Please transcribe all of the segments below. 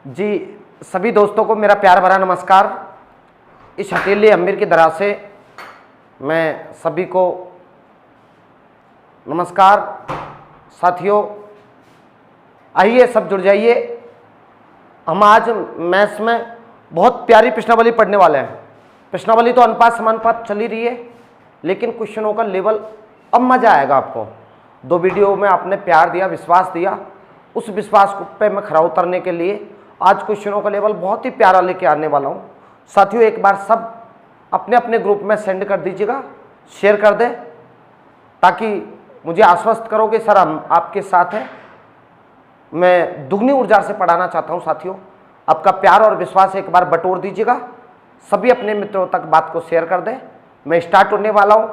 जी सभी दोस्तों को मेरा प्यार भरा नमस्कार। इस हथेली अमीर की तरह से मैं सभी को नमस्कार। साथियों आइए सब जुड़ जाइए। हम आज मैथ्स में बहुत प्यारी प्रश्नावली पढ़ने वाले हैं। प्रश्नावली तो अनुपात समानुपात चल ही रही है, लेकिन क्वेश्चनों का लेवल अब मज़ा आएगा आपको। 2 वीडियो में आपने प्यार दिया, विश्वास दिया, उस विश्वास पे मैं खरा उतरने के लिए आज क्वेश्चनों का लेवल बहुत ही प्यारा लेके आने वाला हूँ। साथियों एक बार सब अपने अपने ग्रुप में सेंड कर दीजिएगा, शेयर कर दें, ताकि मुझे आश्वस्त करोगे सर हम आपके साथ हैं। मैं दुगनी ऊर्जा से पढ़ाना चाहता हूँ। साथियों आपका प्यार और विश्वास एक बार बटोर दीजिएगा, सभी अपने मित्रों तक बात को शेयर कर दें। मैं स्टार्ट होने वाला हूँ,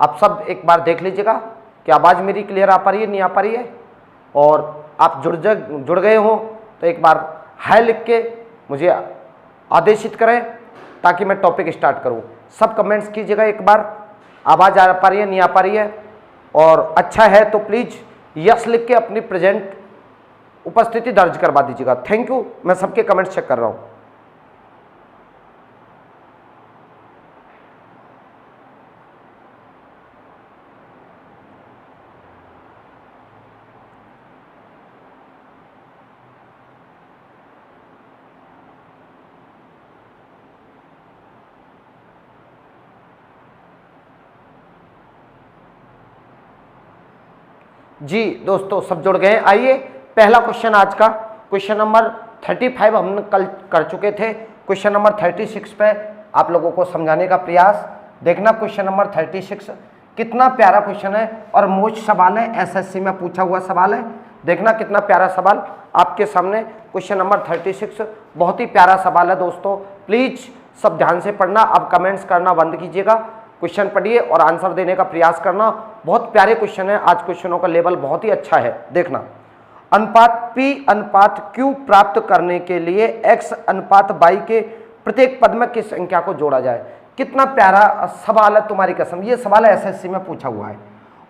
आप सब एक बार देख लीजिएगा कि आवाज़ मेरी क्लियर आ पा रही है, नहीं आ पा रही है। और आप जुड़ गए हो तो एक बार हाय लिख के मुझे आदेशित करें ताकि मैं टॉपिक स्टार्ट करूं। सब कमेंट्स कीजिएगा एक बार, आवाज़ आ पा रही है, नहीं आ पा रही है, और अच्छा है तो प्लीज़ यस लिख के अपनी प्रेजेंट उपस्थिति दर्ज करवा दीजिएगा। Thank you. मैं सबके कमेंट्स चेक कर रहा हूं। जी दोस्तों सब जुड़ गए। आइए पहला क्वेश्चन आज का, क्वेश्चन नंबर 35 हमने कल कर चुके थे। क्वेश्चन नंबर 36 पे आप लोगों को समझाने का प्रयास। देखना क्वेश्चन नंबर 36 कितना प्यारा क्वेश्चन है और मोस्ट सवाल है, एसएससी में पूछा हुआ सवाल है। देखना कितना प्यारा सवाल आपके सामने। क्वेश्चन नंबर 36 बहुत ही प्यारा सवाल है दोस्तों, प्लीज सब ध्यान से पढ़ना। अब कमेंट्स करना बंद कीजिएगा, क्वेश्चन पढ़िए और आंसर देने का प्रयास करना। बहुत प्यारे क्वेश्चन है, आज क्वेश्चनों का लेवल बहुत ही अच्छा है। देखना, अनुपात P अनुपात Q प्राप्त करने के लिए X अनुपात Y के प्रत्येक पद में किस संख्या को जोड़ा जाए। कितना प्यारा सवाल है, तुम्हारी कसम ये सवाल है, एसएससी में पूछा हुआ है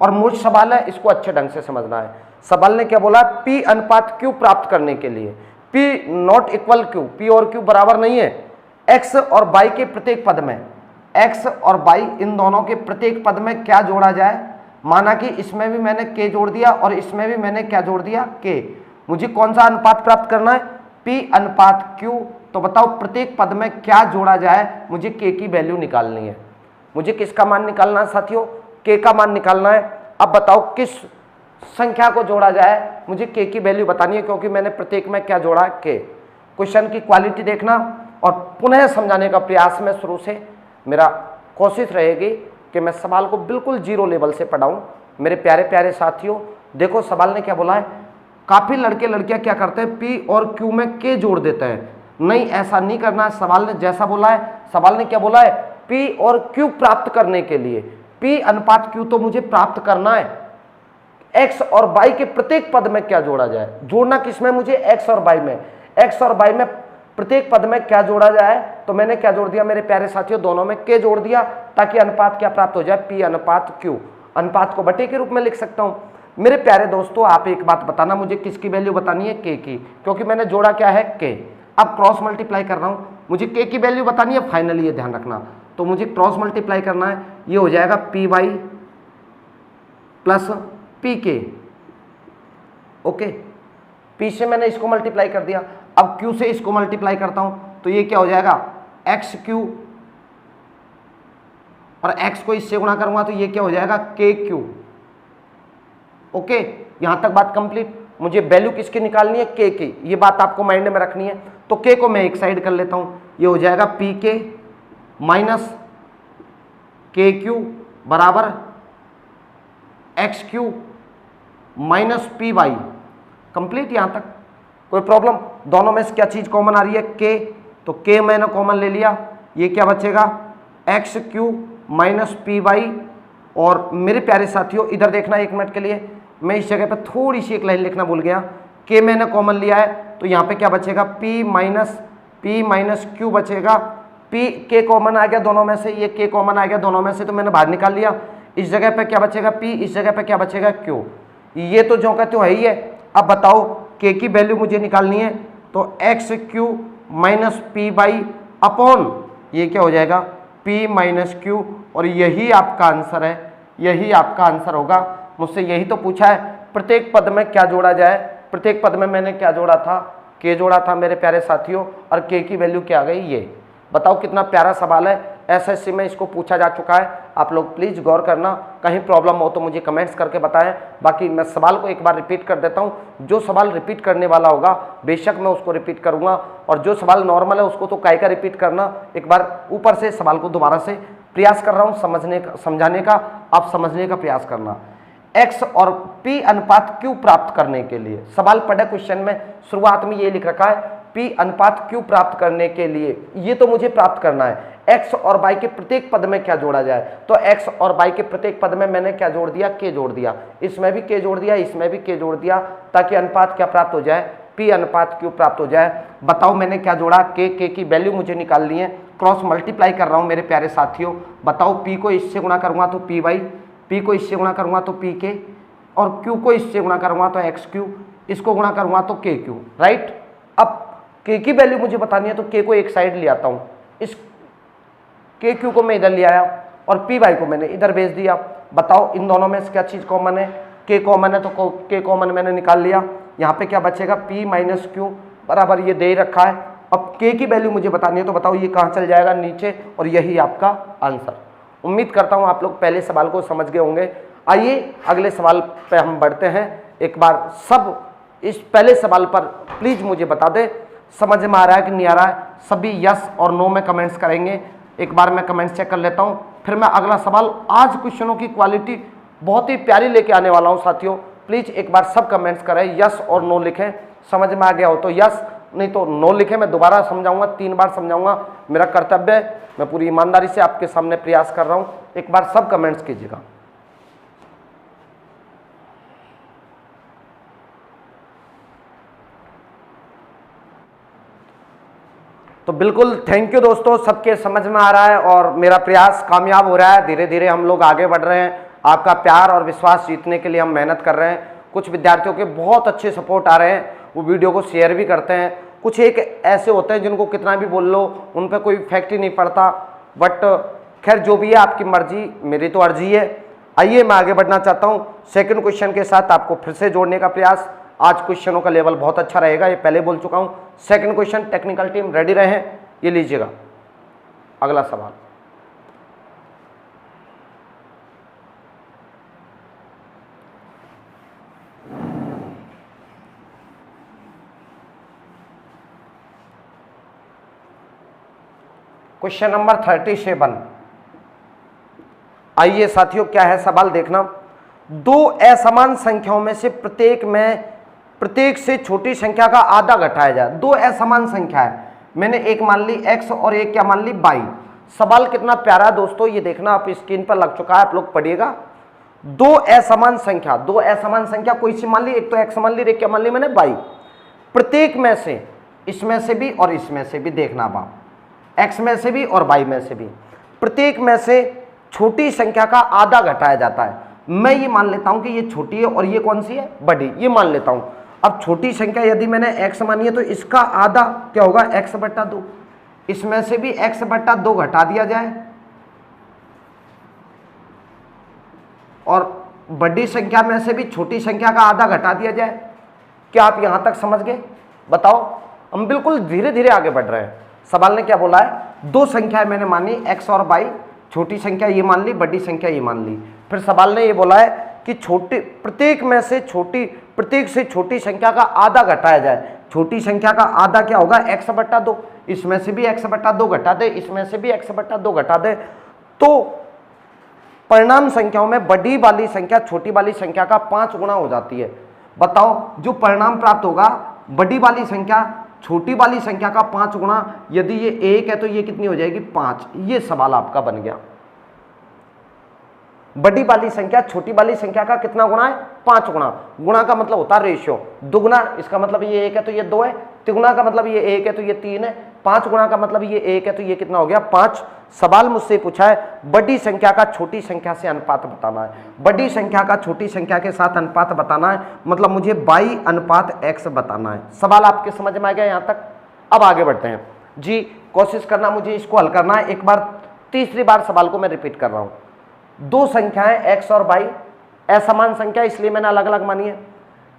और मुझ सवाल है, इसको अच्छे ढंग से समझना है। सवाल ने क्या बोला, P अनुपात Q प्राप्त करने के लिए P not equal Q, P और Q बराबर नहीं है, X और Y के प्रत्येक पद में, X और Y इन दोनों के प्रत्येक पद में क्या जोड़ा जाए। माना कि इसमें भी मैंने K जोड़ दिया और इसमें भी मैंने क्या जोड़ दिया, K। मुझे कौन सा अनुपात प्राप्त करना है, P अनुपात Q। तो बताओ प्रत्येक पद में क्या जोड़ा जाए, मुझे K की वैल्यू निकालनी है। मुझे किसका मान निकालना है साथियों, K का मान निकालना है। अब बताओ किस संख्या को जोड़ा जाए, मुझे K की वैल्यू बतानी है, क्योंकि मैंने प्रत्येक में क्या जोड़ा है, K। क्वेश्चन की क्वालिटी देखना और पुनः समझाने का प्रयास में शुरू से मेरा कोशिश रहेगी कि मैं सवाल को बिल्कुल जीरो लेवल से पढ़ाऊं। मेरे प्यारे प्यारे साथियों देखो सवाल ने क्या बोला है, काफ़ी लड़के लड़कियां क्या करते हैं, P और Q में K जोड़ देते हैं। नहीं, ऐसा नहीं करना है। सवाल ने जैसा बोला है, सवाल ने क्या बोला है, P और Q प्राप्त करने के लिए P अनुपात Q तो मुझे प्राप्त करना है, X और Y के प्रत्येक पद में क्या जोड़ा जाए। जोड़ना किसमें, मुझे X और Y में, X और Y में प्रत्येक पद में क्या जोड़ा जाए। तो मैंने क्या जोड़ दिया मेरे प्यारे साथियों, दोनों में K जोड़ दिया, ताकि अनुपात क्या प्राप्त हो जाए, P अनुपात Q। अनुपात को बटे के रूप में लिख सकता हूं। मेरे प्यारे दोस्तों आप एक बात बताना, मुझे किसकी वैल्यू बतानी है, K की, क्योंकि मैंने जोड़ा क्या है, K। अब क्रॉस मल्टीप्लाई कर रहा हूं, मुझे K की वैल्यू बतानी है। फाइनली ये ध्यान रखना, तो मुझे क्रॉस मल्टीप्लाई करना है, ये हो जाएगा PY plus PK। Okay, P से मैंने इसको मल्टीप्लाई कर दिया, अब Q से इसको मल्टीप्लाई करता हूं, तो ये क्या हो जाएगा, XQ, और X को इससे गुणा करूंगा तो ये क्या हो जाएगा, KQ। ओके, यहां तक बात कंप्लीट। मुझे वैल्यू किसकी निकालनी है, K की, ये बात आपको माइंड में रखनी है। तो K को मैं एक साइड कर लेता हूं, ये हो जाएगा PK माइनस KQ बराबर XQ माइनस PY। कंप्लीट यहां तक, कोई प्रॉब्लम। दोनों में से क्या चीज कॉमन आ रही है, K, तो K मैंने कॉमन ले लिया, ये क्या बचेगा, XQ माइनस PY। और मेरे प्यारे साथियों इधर देखना एक मिनट के लिए, मैं इस जगह पे थोड़ी सी एक लाइन लिखना भूल गया। K मैंने कॉमन लिया है, तो यहाँ पे क्या बचेगा, P माइनस Q बचेगा। K कॉमन आ गया दोनों में से, ये K कॉमन आ गया दोनों में से, तो मैंने बाहर निकाल लिया। इस जगह पे क्या बचेगा, P, इस जगह पे क्या बचेगा, Q। ये तो जो कहते हो है ही है। अब बताओ K की वैल्यू मुझे निकालनी है, तो x Q minus P by upon ये क्या हो जाएगा p माइनस क्यू, और यही आपका आंसर है, यही आपका आंसर होगा। मुझसे यही तो पूछा है प्रत्येक पद में क्या जोड़ा जाए। प्रत्येक पद में मैंने क्या जोड़ा था, k जोड़ा था मेरे प्यारे साथियों, और k की वैल्यू क्या आ गई ये। बताओ कितना प्यारा सवाल है, एसएससी में इसको पूछा जा चुका है। आप लोग प्लीज़ गौर करना, कहीं प्रॉब्लम हो तो मुझे कमेंट्स करके बताएं। बाकी मैं सवाल को एक बार रिपीट कर देता हूं, जो सवाल रिपीट करने वाला होगा बेशक मैं उसको रिपीट करूंगा, और जो सवाल नॉर्मल है उसको तो काय का रिपीट करना। एक बार ऊपर से सवाल को दोबारा से प्रयास कर रहा हूँ समझाने का, आप समझने का प्रयास करना। एक्स और पी अनुपात क्यू प्राप्त करने के लिए, सवाल पढ़े क्वेश्चन में शुरुआत में ये लिख रखा है पी अनुपात क्यू प्राप्त करने के लिए, ये तो मुझे प्राप्त करना है। एक्स और वाई के प्रत्येक पद में क्या जोड़ा जाए, तो एक्स और वाई के प्रत्येक पद में मैंने क्या जोड़ दिया, के जोड़ दिया, इसमें भी के जोड़ दिया, इसमें भी के जोड़ दिया, ताकि अनुपात क्या प्राप्त हो जाए, पी अनुपात क्यू प्राप्त हो जाए। बताओ मैंने क्या जोड़ा, के की वैल्यू मुझे निकालनी है, क्रॉस मल्टीप्लाई कर रहा हूँ मेरे प्यारे साथियों। बताओ पी को इससे गुणा करूँगा तो पी वाई, पी को इससे गुणा करूँगा तो पी के, और क्यू को इससे गुणा करूँगा तो एक्स क्यू, इसको गुणा करूँगा तो के क्यू, राइट। अब के की वैल्यू मुझे बतानी है तो के को एक साइड ले आता हूँ, इस के क्यू को मैं इधर ले आया और पी वाई को मैंने इधर भेज दिया। बताओ इन दोनों में से क्या चीज़ कॉमन है, के कॉमन है, तो के कॉमन मैंने निकाल लिया। यहाँ पे क्या बचेगा, पी माइनस क्यू बराबर ये दे ही रखा है। अब के की वैल्यू मुझे बतानी है तो बताओ ये कहाँ चल जाएगा, नीचे, और यही आपका आंसर। उम्मीद करता हूँ आप लोग पहले सवाल को समझ गए होंगे। आइए अगले सवाल पे हम बढ़ते हैं। एक बार सब इस पहले सवाल पर प्लीज़ मुझे बता दें समझ में आ रहा है कि नहीं आ रहा है। सभी यस और नो में कमेंट्स करेंगे। एक बार मैं कमेंट्स चेक कर लेता हूँ, फिर मैं अगला सवाल, आज क्वेश्चनों की क्वालिटी बहुत ही प्यारी लेके आने वाला हूँ साथियों। प्लीज़ एक बार सब कमेंट्स करें, यस और नो लिखें। समझ में आ गया हो तो यस, नहीं तो नो लिखें। मैं दोबारा समझाऊंगा, 3 बार समझाऊंगा, मेरा कर्तव्य है, मैं पूरी ईमानदारी से आपके सामने प्रयास कर रहा हूँ। एक बार सब कमेंट्स कीजिएगा। तो बिल्कुल थैंक यू दोस्तों, सबके समझ में आ रहा है और मेरा प्रयास कामयाब हो रहा है। धीरे धीरे हम लोग आगे बढ़ रहे हैं। आपका प्यार और विश्वास जीतने के लिए हम मेहनत कर रहे हैं। कुछ विद्यार्थियों के बहुत अच्छे सपोर्ट आ रहे हैं, वो वीडियो को शेयर भी करते हैं। कुछ एक ऐसे होते हैं जिनको कितना भी बोल लो उन पर कोई इफेक्ट ही नहीं पड़ता, बट खैर जो भी है आपकी मर्जी, मेरी तो अर्जी है। आइए मैं आगे बढ़ना चाहता हूँ सेकंड क्वेश्चन के साथ, आपको फिर से जोड़ने का प्रयास। आज क्वेश्चनों का लेवल बहुत अच्छा रहेगा, ये पहले बोल चुका हूँ। Second question, technical team ready रहें, ये लीजिएगा अगला सवाल। Question number 37। आइए साथियों क्या है सवाल देखना। दो असमान संख्याओं में से प्रत्येक से छोटी संख्या का आधा घटाया जाए। दो असमान संख्या है, मैंने एक मान ली x और एक क्या मान ली y। सवाल कितना प्यारा है दोस्तों, ये देखना आप स्क्रीन पर लग चुका है, आप लोग पढ़िएगा। दो असमान संख्या कोई सी मान ली, एक तो x मान ली, एक क्या मान ली मैंने y। प्रत्येक में से, इसमें से भी और इसमें से भी, देखना आप, x में से भी और y में से भी, प्रत्येक में से छोटी संख्या का आधा घटाया जाता है। मैं ये मान लेता हूं कि ये छोटी है और ये कौन सी है, बड़ी, ये मान लेता हूं। अब छोटी संख्या यदि मैंने x मानी है तो इसका आधा क्या होगा, x/2। इसमें से भी x/2 घटा दिया जाए और बड़ी संख्या में से भी छोटी संख्या का आधा घटा दिया जाए। क्या आप यहां तक समझ गए? बताओ, हम बिल्कुल धीरे धीरे आगे बढ़ रहे हैं। सवाल ने क्या बोला है, दो संख्याएं मैंने मानी x और y, छोटी संख्या ये मान ली, बड़ी संख्या ये मान ली। फिर सवाल ने ये बोला है कि प्रत्येक से छोटी संख्या का आधा घटाया जाए। छोटी संख्या का आधा क्या होगा, x/2। इसमें से भी x/2 घटा दे, इसमें से भी x/2 घटा दे, तो परिणाम संख्याओं में बड़ी वाली संख्या छोटी वाली संख्या का 5 गुना हो जाती है। बताओ जो परिणाम प्राप्त होगा, बड़ी वाली संख्या छोटी वाली संख्या का 5 गुना, यदि ये 1 है तो ये कितनी हो जाएगी, 5। ये सवाल आपका बन गया। बड़ी वाली संख्या छोटी वाली संख्या का कितना गुना है, 5 गुना। गुणा का मतलब होता है रेशियो, दुगुना इसका मतलब ये 1 है तो ये 2 है, तिगुना का मतलब ये 1 है तो ये 3 है, 5 गुना का मतलब ये 1 है तो ये कितना हो गया, 5। सवाल मुझसे पूछा है बड़ी संख्या का छोटी संख्या से अनुपात बताना है। बड़ी संख्या का छोटी संख्या के साथ अनुपात बताना है, मतलब मुझे y अनुपात x बताना है। सवाल आपके समझ में आ गया यहाँ तक? अब आगे बढ़ते हैं जी। कोशिश करना मुझे इसको हल करना है। एक बार तीसरी बार सवाल को मैं रिपीट कर रहा हूँ। दो संख्याएं x और y असमान संख्या, इसलिए मैंने अलग अलग मानी है।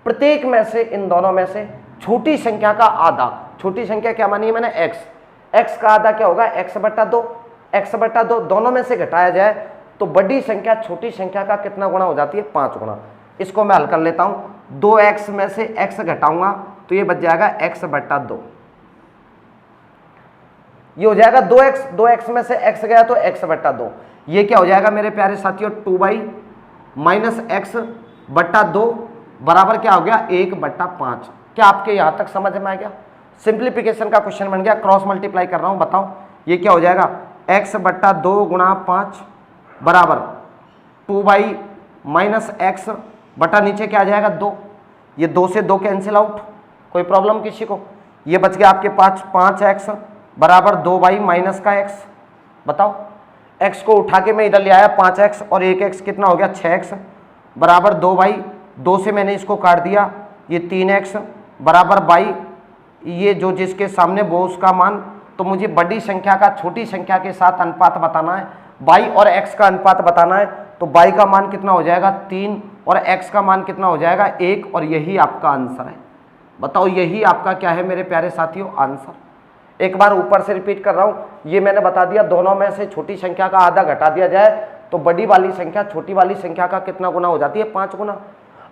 प्रत्येक में से, इन दोनों में से छोटी संख्या का आधा, छोटी संख्या क्या मानी है मैंने? x का आधा क्या होगा? x बट्टा 2। x बट्टा 2 दोनों में से घटाया जाए तो बड़ी संख्या छोटी संख्या का कितना गुना हो जाती है? 5 गुना। इसको मैं हल कर लेता हूं। 2x में से x घटाऊंगा तो ये बच जाएगा x बट्टा 2। ये हो जाएगा 2x में से x गया तो x बट्टा 2। ये क्या हो जाएगा मेरे प्यारे साथियों? 2y माइनस x बट्टा 2 बराबर क्या हो गया? 1 बट्टा 5। क्या आपके यहां तक समझ में आ गया? सिंप्लीफिकेशन का क्वेश्चन बन गया। क्रॉस मल्टीप्लाई कर रहा हूं, बताओ ये क्या हो जाएगा? x बट्टा 2 गुणा 5 बराबर 2y माइनस x बटा नीचे क्या आ जाएगा? 2। ये 2 से 2 कैंसिल आउट। कोई प्रॉब्लम किसी को? ये बच गया आपके पास 5x बराबर 2y माइनस का x। बताओ, x को उठा के मैं इधर ले आया 5x और 1x कितना हो गया? 6x बराबर 2y। 2 से मैंने इसको काट दिया, ये 3x बराबर y। ये जो जिसके सामने वो उसका मान। तो मुझे बड़ी संख्या का छोटी संख्या के साथ अनुपात बताना है, y और x का अनुपात बताना है। तो y का मान कितना हो जाएगा? 3 और x का मान कितना हो जाएगा? 1। और यही आपका आंसर है। बताओ यही आपका क्या है मेरे प्यारे साथियों? आंसर। एक बार ऊपर से रिपीट कर रहा हूं। ये मैंने बता दिया, दोनों में से छोटी संख्या का आधा घटा दिया जाए तो बड़ी वाली संख्या छोटी वाली संख्या का कितना गुना हो जाती है? 5 गुना।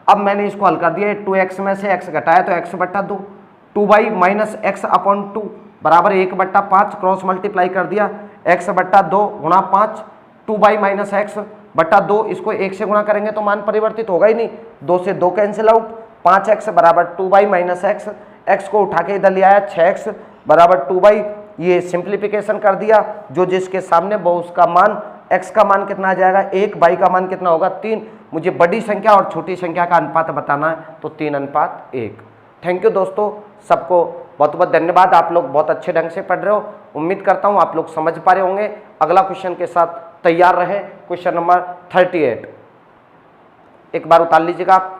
अब मैंने इसको हल कर दिया। 2x में से x घटाया तो x बट्टा 2। 2y माइनस x अपॉन 2 बराबर 1 बट्टा 5। क्रॉस मल्टीप्लाई कर दिया, x बट्टा 2 गुणा 5। 2y माइनस x बट्टा 2, इसको 1 से गुणा करेंगे तो मान परिवर्तित होगा ही नहीं। 2 से 2 कैंसिल आउट। 5x बराबर 2y माइनस x। x को उठा के इधर ले आया, 6x बराबर 2y। ये सिंप्लीफिकेशन कर दिया, जो जिसके सामने वो उसका मान। x का मान कितना आ जाएगा? 1। y का मान कितना होगा? 3। मुझे बड़ी संख्या और छोटी संख्या का अनुपात बताना है, तो 3:1। थैंक यू दोस्तों, सबको बहुत बहुत धन्यवाद। आप लोग बहुत अच्छे ढंग से पढ़ रहे हो। उम्मीद करता हूँ आप लोग समझ पा रहे होंगे। अगला क्वेश्चन के साथ तैयार रहें। क्वेश्चन नंबर 38 एक बार उतार लीजिएगा आप।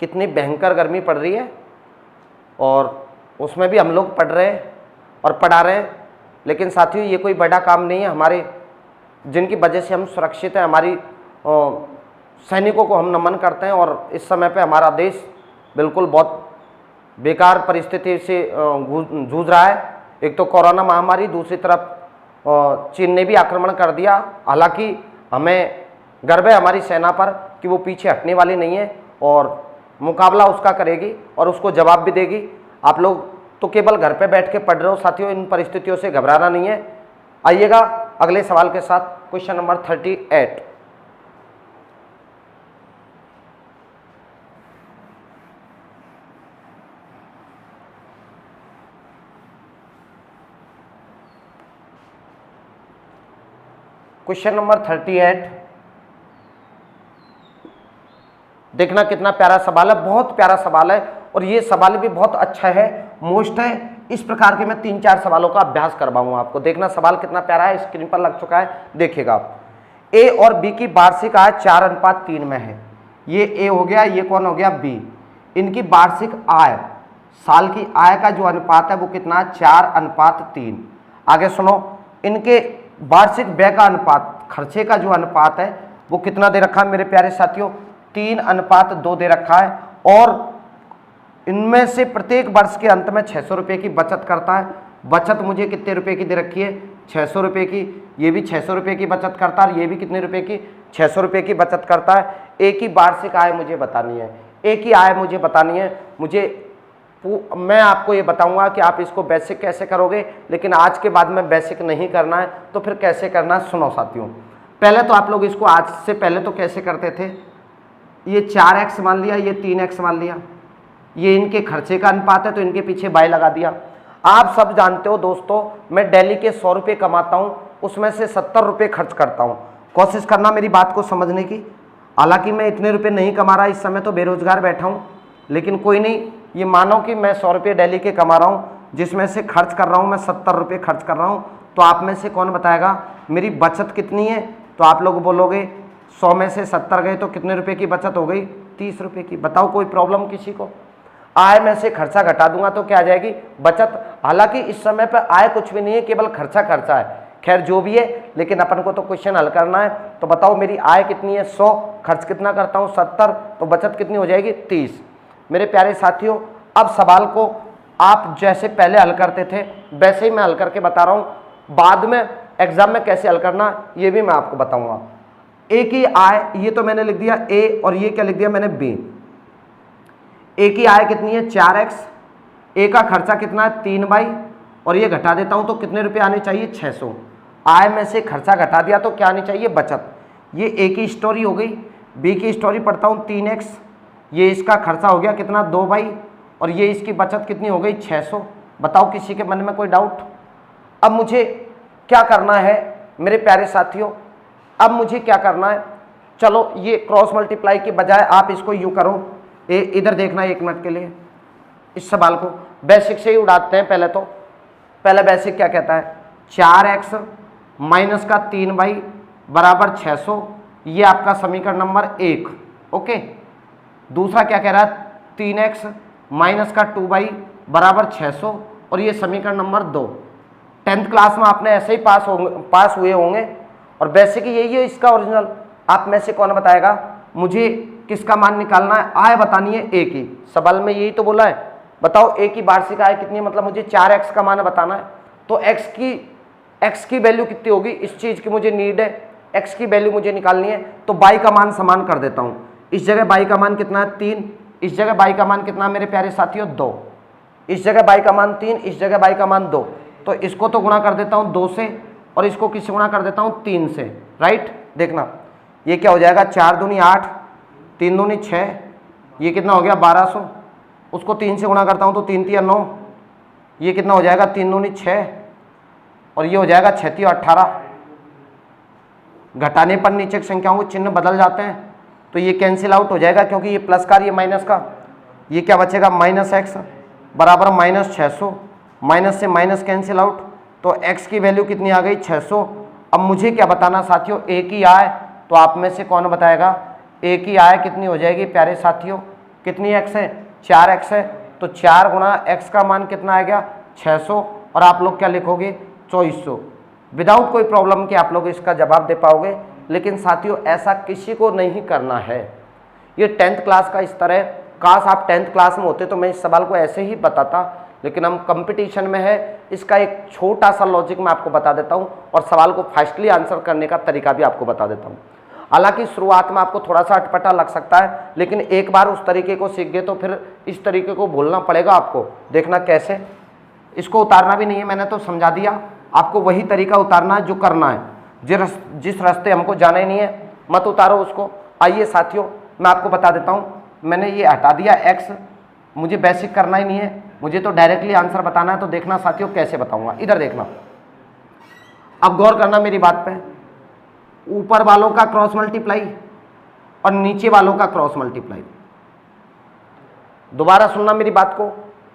कितनी भयंकर गर्मी पड़ रही है और उसमें भी हम लोग पढ़ रहे हैं और पढ़ा रहे हैं। लेकिन साथियों ये कोई बड़ा काम नहीं है। हमारे जिनकी वजह से हम सुरक्षित हैं, हमारी सैनिकों को हम नमन करते हैं। और इस समय पे हमारा देश बिल्कुल बहुत बेकार परिस्थिति से जूझ रहा है। एक तो कोरोना महामारी, दूसरी तरफ चीन ने भी आक्रमण कर दिया। हालांकि हमें गर्व है हमारी सेना पर कि वो पीछे हटने वाली नहीं है और मुकाबला उसका करेगी और उसको जवाब भी देगी। आप लोग तो केवल घर पे बैठ के पढ़ रहे हो साथियों, इन परिस्थितियों से घबराना नहीं है। आइएगा अगले सवाल के साथ, क्वेश्चन नंबर 38। क्वेश्चन नंबर 38 देखना कितना प्यारा सवाल है, बहुत प्यारा सवाल है। और ये सवाल भी बहुत अच्छा है, मोस्ट है। इस प्रकार के मैं 3-4 सवालों का अभ्यास करवाऊंगा आपको। देखना सवाल कितना प्यारा है, स्क्रीन पर लग चुका है, देखिएगा आप। ए और बी की वार्षिक आय 4:3 में है। ये ए हो गया, ये कौन हो गया? बी। इनकी वार्षिक आय, साल की आय का जो अनुपात है वो कितना? 4:3। आगे सुनो, इनके वार्षिक व्यय का अनुपात, खर्चे का जो अनुपात है वो कितना दे रखा है मेरे प्यारे साथियों? 3:2 दे रखा है। और इनमें से प्रत्येक वर्ष के अंत में 600 रुपये की बचत करता है। बचत मुझे कितने रुपए की दे रखी है? 600 रुपये की। ये भी 600 रुपये की बचत करता है और ये भी कितने रुपए की? 600 रुपये की बचत करता है। एक ही वार्षिक आय मुझे बतानी है, एक ही आय मुझे बतानी है। मैं आपको ये बताऊंगा कि आप इसको बेसिक कैसे करोगे, लेकिन आज के बाद में बेसिक नहीं करना है तो फिर कैसे करना है सुनो साथियों। पहले तो आप लोग इसको, आज से पहले तो कैसे करते थे? ये 4x मान लिया, ये 3x मान लिया। ये इनके खर्चे का अनुपात है तो इनके पीछे बाय लगा दिया। आप सब जानते हो दोस्तों, मैं डेली के 100 रुपये कमाता हूँ, उसमें से 70 रुपये खर्च करता हूँ। कोशिश करना मेरी बात को समझने की। हालांकि मैं इतने रुपए नहीं कमा रहा, इस समय तो बेरोजगार बैठा हूँ, लेकिन कोई नहीं, ये मानो कि मैं 100 रुपये डेली के कमा रहा हूँ, जिसमें से खर्च कर रहा हूँ मैं 70 रुपये खर्च कर रहा हूँ। तो आप में से कौन बताएगा मेरी बचत कितनी है? तो आप लोग बोलोगे 100 में से 70 गए तो कितने रुपए की बचत हो गई? 30 रुपये की। बताओ कोई प्रॉब्लम किसी को? आय में से खर्चा घटा दूंगा तो क्या आ जाएगी? बचत। हालांकि इस समय पर आय कुछ भी नहीं है, केवल खर्चा खर्चा है। खैर जो भी है, लेकिन अपन को तो क्वेश्चन हल करना है। तो बताओ मेरी आय कितनी है? 100, खर्च कितना करता हूँ? 70, तो बचत कितनी हो जाएगी? 30। मेरे प्यारे साथियों, अब सवाल को आप जैसे पहले हल करते थे वैसे ही मैं हल करके बता रहा हूँ। बाद में एग्जाम में कैसे हल करना ये भी मैं आपको बताऊंगा। ए की आय, ये तो मैंने लिख दिया ए, और ये क्या लिख दिया मैंने? बी। ए की आय कितनी है? 4x। ए का खर्चा कितना है? 3y, और ये घटा देता हूं तो कितने रुपए आने चाहिए? 600। आय में से खर्चा घटा दिया तो क्या आनी चाहिए? बचत। ये ए की स्टोरी हो गई। बी की स्टोरी पढ़ता हूं, 3x, ये इसका खर्चा हो गया कितना? 2y, और ये इसकी बचत कितनी हो गई? 600। बताओ किसी के मन में कोई डाउट? अब मुझे क्या करना है मेरे प्यारे साथियों? अब मुझे क्या करना है? चलो ये क्रॉस मल्टीप्लाई के बजाय आप इसको यूँ करो, इधर देखना 1 मिनट के लिए, इस सवाल को बेसिक से ही उड़ाते हैं। पहले बेसिक क्या कहता है? 4x माइनस का 3y बराबर 600, ये आपका समीकरण नंबर 1। ओके। दूसरा क्या कह रहा है? 3x माइनस का 2y बराबर 600, और ये समीकरण नंबर 2। 10th क्लास में आपने ऐसे ही पास हुए होंगे, और बेसिक यही है इसका ओरिजिनल। आप में से कौन बताएगा? मुझे किसका मान निकालना है? आय बतानी है ए की। सवाल में यही तो बोला है। बताओ ए की वार्षिक आय कितनी है? मतलब मुझे 4x का मान बताना है। तो x की वैल्यू कितनी होगी? इस चीज़ की मुझे नीड है, x की वैल्यू मुझे निकालनी है। तो y का मान समान कर देता हूँ। इस जगह y का मान कितना है? 3। इस जगह y का मान कितना मेरे प्यारे साथियों? 2। इस जगह y का मान 3, इस जगह y का मान 2। तो इसको तो गुणा कर देता हूँ 2 से, और इसको किससे गुणा कर देता हूँ? 3 से। राइट। देखना ये क्या हो जाएगा? 4 दूनी 8, 3 दूनी 6, ये कितना हो गया? 1200। उसको 3 से गुणा करता हूँ तो 3 3 9, ये कितना हो जाएगा? 3 दूनी 6, और ये हो जाएगा 6 3 18। घटाने पर नीचे की संख्याओं के चिन्ह बदल जाते हैं, तो ये कैंसिल आउट हो जाएगा, क्योंकि ये प्लस का ये माइनस का। ये क्या बचेगा? -x बराबर -600। माइनस से माइनस कैंसिल आउट, तो x की वैल्यू कितनी आ गई? 600। अब मुझे क्या बताना साथियों? ए की आय। तो आप में से कौन बताएगा ए की आय कितनी हो जाएगी प्यारे साथियों? कितनी x है? 4x है। तो 4 गुणा x का मान कितना आ गया? 600। और आप लोग क्या लिखोगे? 2400। विदाउट कोई प्रॉब्लम के आप लोग इसका जवाब दे पाओगे। लेकिन साथियों ऐसा किसी को नहीं करना है। ये 10th क्लास का स्तर है। काश आप 10th क्लास में होते तो मैं इस सवाल को ऐसे ही बताता, लेकिन हम कंपटीशन में है। इसका एक छोटा सा लॉजिक मैं आपको बता देता हूँ, और सवाल को फास्टली आंसर करने का तरीका भी आपको बता देता हूँ। हालांकि शुरुआत में आपको थोड़ा सा अटपटा लग सकता है, लेकिन एक बार उस तरीके को सीख गए तो फिर इस तरीके को भूलना पड़ेगा आपको। देखना कैसे, इसको उतारना भी नहीं है, मैंने तो समझा दिया। आपको वही तरीका उतारना है जो करना है। जिस रास्ते हमको जाना ही नहीं है मत उतारो उसको। आइए साथियों मैं आपको बता देता हूँ। मैंने ये हटा दिया x, मुझे बेसिक करना ही नहीं है, मुझे तो डायरेक्टली आंसर बताना है। तो देखना साथियों कैसे बताऊंगा, इधर देखना। अब गौर करना मेरी बात पे। ऊपर वालों का क्रॉस मल्टीप्लाई और नीचे वालों का क्रॉस मल्टीप्लाई। दोबारा सुनना मेरी बात को।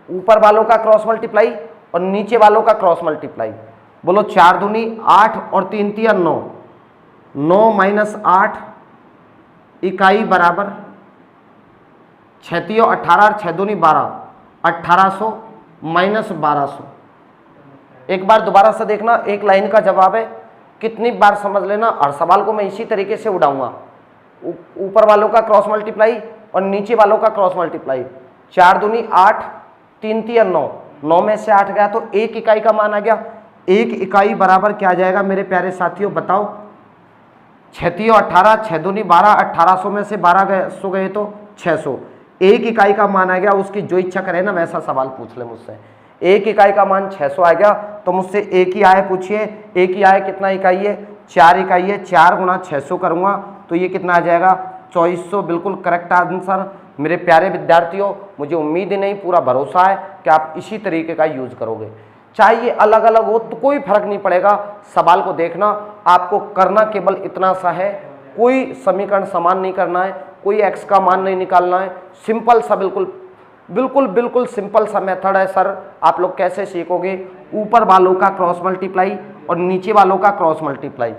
ऊपर वालों का क्रॉस मल्टीप्लाई और नीचे वालों का क्रॉस मल्टीप्लाई। बोलो 4 दूनी 8 और 3 3 9। 9 माइनस 8 इकाई बराबर 6 3 18 और 6 दूनी 12। 1800 माइनस 1200। एक बार दोबारा से देखना, एक लाइन का जवाब है, कितनी बार समझ लेना। हर सवाल को मैं इसी तरीके से उड़ाऊंगा। ऊपर वालों का क्रॉस मल्टीप्लाई और नीचे वालों का क्रॉस मल्टीप्लाई। 4 दूनी 8, 3 3 9। 9 में से 8 गया तो 1 इकाई का मान आ गया। 1 इकाई बराबर क्या आ जाएगा मेरे प्यारे साथियों? बताओ। 6 3 18, 6 दूनी 12, 1800 में से 12 गए तो 600। 1 इकाई का मान आ गया। उसकी जो इच्छा करे ना वैसा सवाल पूछ ले मुझसे। 1 इकाई का मान 600 आ गया, तो मुझसे एक ही आय पूछिए। एक ही आय कितना इकाई है? 4 इकाई है। 4 गुणा 600 करूँगा तो ये कितना आ जाएगा? 2400। बिल्कुल करेक्ट आंसर मेरे प्यारे विद्यार्थियों। मुझे उम्मीद ही नहीं, पूरा भरोसा है कि आप इसी तरीके का यूज करोगे। चाहे ये अलग अलग हो तो कोई फर्क नहीं पड़ेगा। सवाल को देखना, आपको करना केवल इतना सा है, कोई समीकरण समान नहीं करना है, कोई x का मान नहीं निकालना है, सिंपल सा बिल्कुल सिंपल सा मेथड है सर। आप लोग कैसे सीखोगे? ऊपर वालों का क्रॉस मल्टीप्लाई और नीचे वालों का क्रॉस मल्टीप्लाई।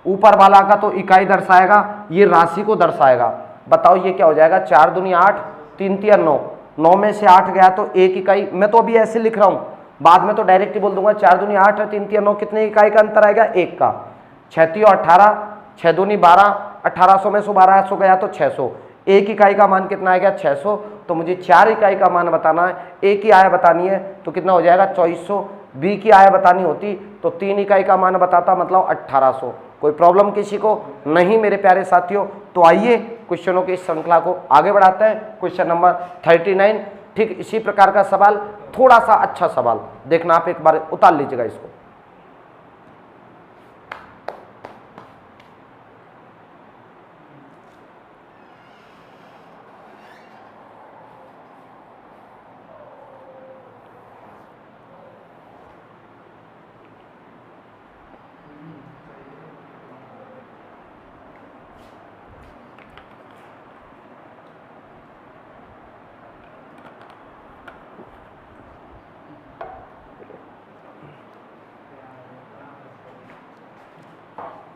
ऊपर वाला का तो इकाई दर्शाएगा, ये राशि को दर्शाएगा। बताओ ये क्या हो जाएगा? 4 दूनी 8, 3 तिया 9, 9 में से 8 गया तो 1 इकाई। मैं तो अभी ऐसे लिख रहा हूँ, बाद में तो डायरेक्ट ही बोल दूंगा 4 दूनी 8 और 3 तिया 9, कितने इकाई का अंतर आएगा? 1 का। 6 तिया 18, 6 दूनी 12, 1800 में से 1200 गया तो 600। 1 इकाई का मान कितना आएगा? 600। तो मुझे 4 इकाई का मान बताना है, A की आय बतानी है तो कितना हो जाएगा? 2400। B की आय बतानी होती तो 3 इकाई का मान बताता, मतलब 1800। कोई प्रॉब्लम किसी को नहीं मेरे प्यारे साथियों? तो आइए क्वेश्चनों की इस श्रृंखला को आगे बढ़ाते हैं। क्वेश्चन नंबर 39, ठीक इसी प्रकार का सवाल, थोड़ा सा अच्छा सवाल देखना, आप एक बार उतार लीजिएगा इसको।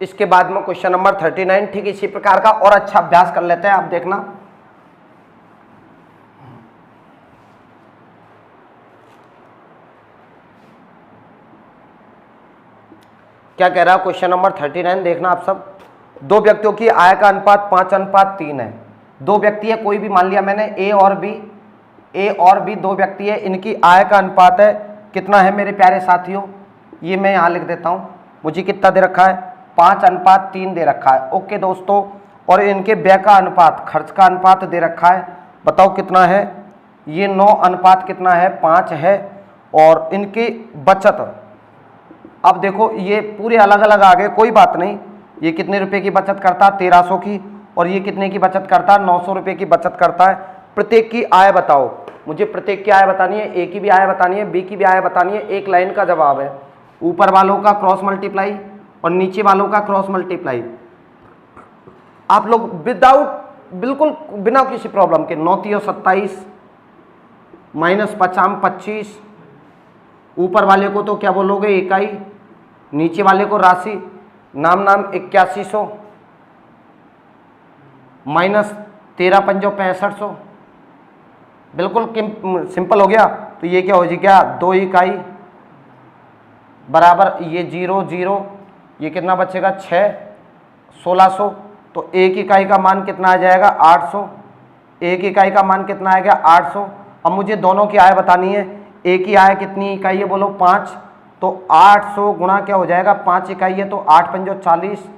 इसके बाद में क्वेश्चन नंबर 39, ठीक इसी प्रकार का और अच्छा अभ्यास कर लेते हैं। आप देखना क्या कह रहा है क्वेश्चन नंबर 39, देखना आप सब। दो व्यक्तियों की आय का अनुपात 5:3 है। दो व्यक्ति है, कोई भी मान लिया मैंने ए और बी दो व्यक्ति है, इनकी आय का अनुपात है कितना है मेरे प्यारे साथियों? ये मैं यहाँ लिख देता हूँ, मुझे कितना दे रखा है? 5:3 दे रखा है। ओके दोस्तों, और इनके व्यय का अनुपात, खर्च का अनुपात दे रखा है, बताओ कितना है? ये 9 अनुपात कितना है? 5 है। और इनकी बचत, अब देखो ये पूरे अलग अलग आ गए, कोई बात नहीं। ये कितने रुपए की बचत करता है? 1300 की। और ये कितने की बचत करता है? 900 रुपये की बचत करता है। प्रत्येक की आय बताओ, मुझे प्रत्येक की आय बतानी है, ए की भी आय बतानी है, बी की भी आय बतानी है। एक लाइन का जवाब है, ऊपर वालों का क्रॉस मल्टीप्लाई और नीचे वालों का क्रॉस मल्टीप्लाई। आप लोग बिल्कुल बिना किसी प्रॉब्लम के 9 तियो 27 माइनस 50 25, ऊपर वाले को तो क्या बोलोगे? इकाई, नीचे वाले को राशि, नाम 8100 माइनस 13 पंजो 6500। बिल्कुल सिंपल हो गया। तो ये क्या हो जाएगा? 2 इकाई बराबर ये 0 0, ये कितना बचेगा? 6 1600। तो 1 इकाई का मान कितना आ जाएगा? 800। 1 इकाई का मान कितना आएगा? 800। अब मुझे दोनों की आय बतानी है। ए की आय कितनी इकाई है बोलो? 5। तो 800 गुणा क्या हो जाएगा? 5 इकाई है तो 8 पंजो 40,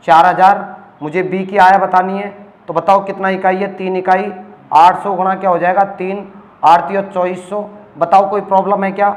4000। मुझे बी की आय बतानी है, तो बताओ कितना इकाई है? 3 इकाई। 800 गुणा क्या हो जाएगा? 3, 8 तियो 2400। बताओ कोई प्रॉब्लम है क्या?